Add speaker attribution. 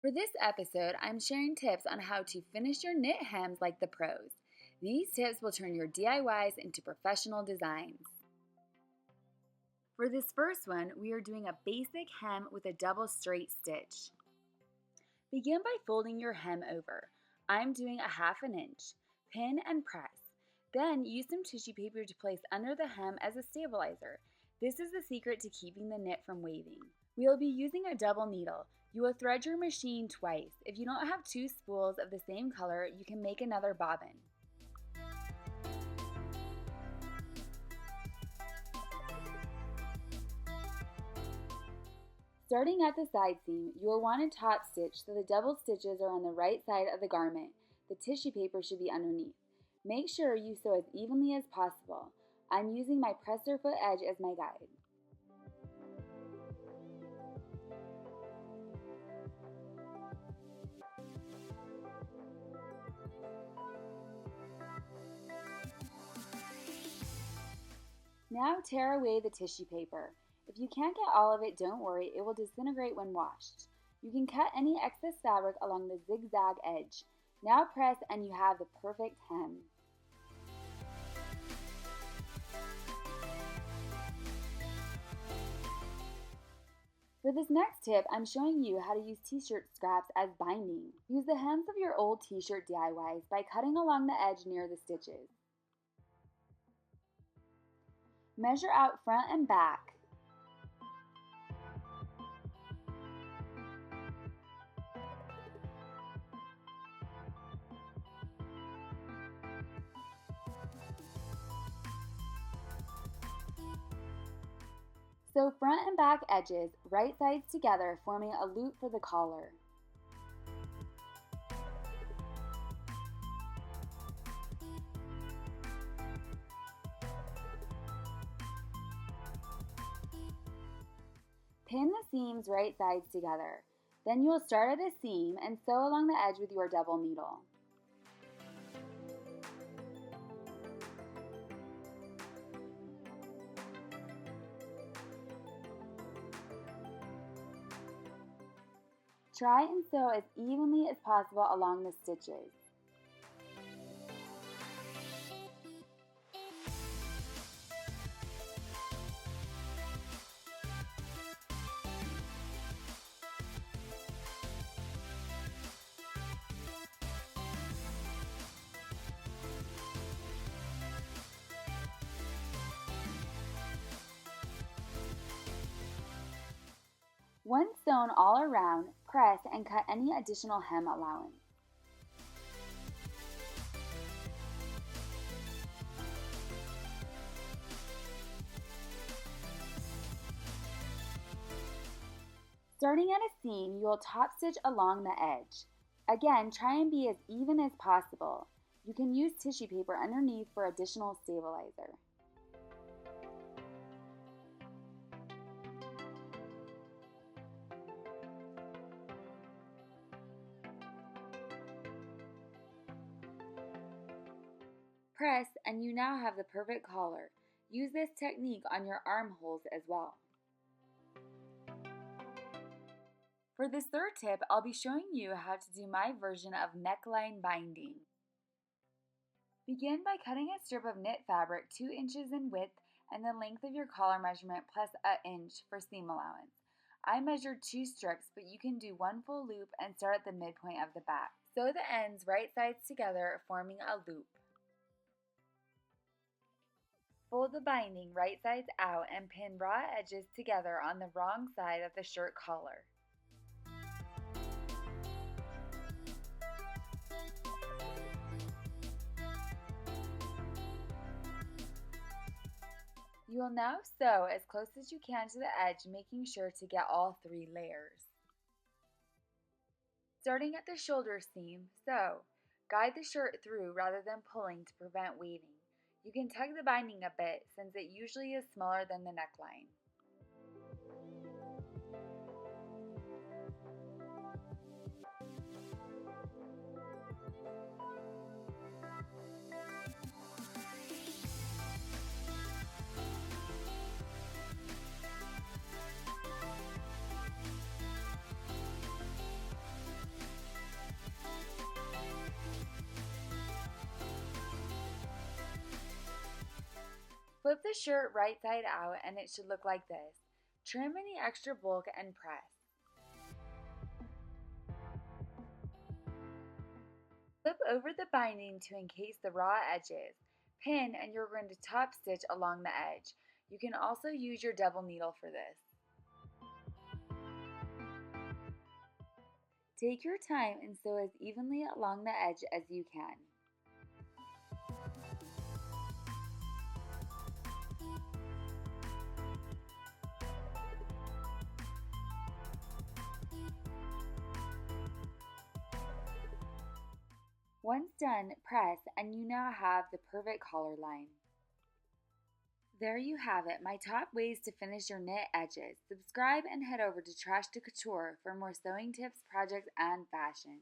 Speaker 1: For this episode, I'm sharing tips on how to finish your knit hems like the pros. These tips will turn your DIYs into professional designs. For this first one, we are doing a basic hem with a double straight stitch. Begin by folding your hem over. I'm doing a 1/2 inch. Pin and press. Then use some tissue paper to place under the hem as a stabilizer. This is the secret to keeping the knit from waving. We will be using a double needle. You will thread your machine twice. If you don't have 2 spools of the same color, you can make another bobbin. Starting at the side seam, you will want to top stitch so the double stitches are on the right side of the garment. The tissue paper should be underneath. Make sure you sew as evenly as possible. I'm using my presser foot edge as my guide. Now tear away the tissue paper. If you can't get all of it, don't worry, it will disintegrate when washed. You can cut any excess fabric along the zigzag edge. Now press and you have the perfect hem. For this next tip, I'm showing you how to use t-shirt scraps as binding. Use the hems of your old t-shirt DIYs by cutting along the edge near the stitches. Measure out front and back. Sew front and back edges, right sides together, forming a loop for the collar. Pin the seams right sides together. Then you will start at a seam and sew along the edge with your double needle. Try and sew as evenly as possible along the stitches. Once sewn all around, press and cut any additional hem allowance. Starting at a seam, you will top stitch along the edge. Again, try and be as even as possible. You can use tissue paper underneath for additional stabilizer. Press and you now have the perfect collar. Use this technique on your armholes as well. For this third tip, I'll be showing you how to do my version of neckline binding. Begin by cutting a strip of knit fabric 2 inches in width and the length of your collar measurement plus an inch for seam allowance. I measured 2 strips, but you can do 1 full loop and start at the midpoint of the back. Sew the ends right sides together, forming a loop. Fold the binding right sides out and pin raw edges together on the wrong side of the shirt collar. You will now sew as close as you can to the edge, making sure to get all 3 layers. Starting at the shoulder seam, sew. Guide the shirt through rather than pulling to prevent waving. You can tug the binding a bit since it usually is smaller than the neckline. Flip the shirt right side out and it should look like this. Trim any extra bulk and press. Flip over the binding to encase the raw edges. Pin and you're going to top stitch along the edge. You can also use your double needle for this. Take your time and sew as evenly along the edge as you can. Once done, press and you now have the perfect collar line. There you have it, my top ways to finish your knit edges. Subscribe and head over to Trash to Couture for more sewing tips, projects, and fashion.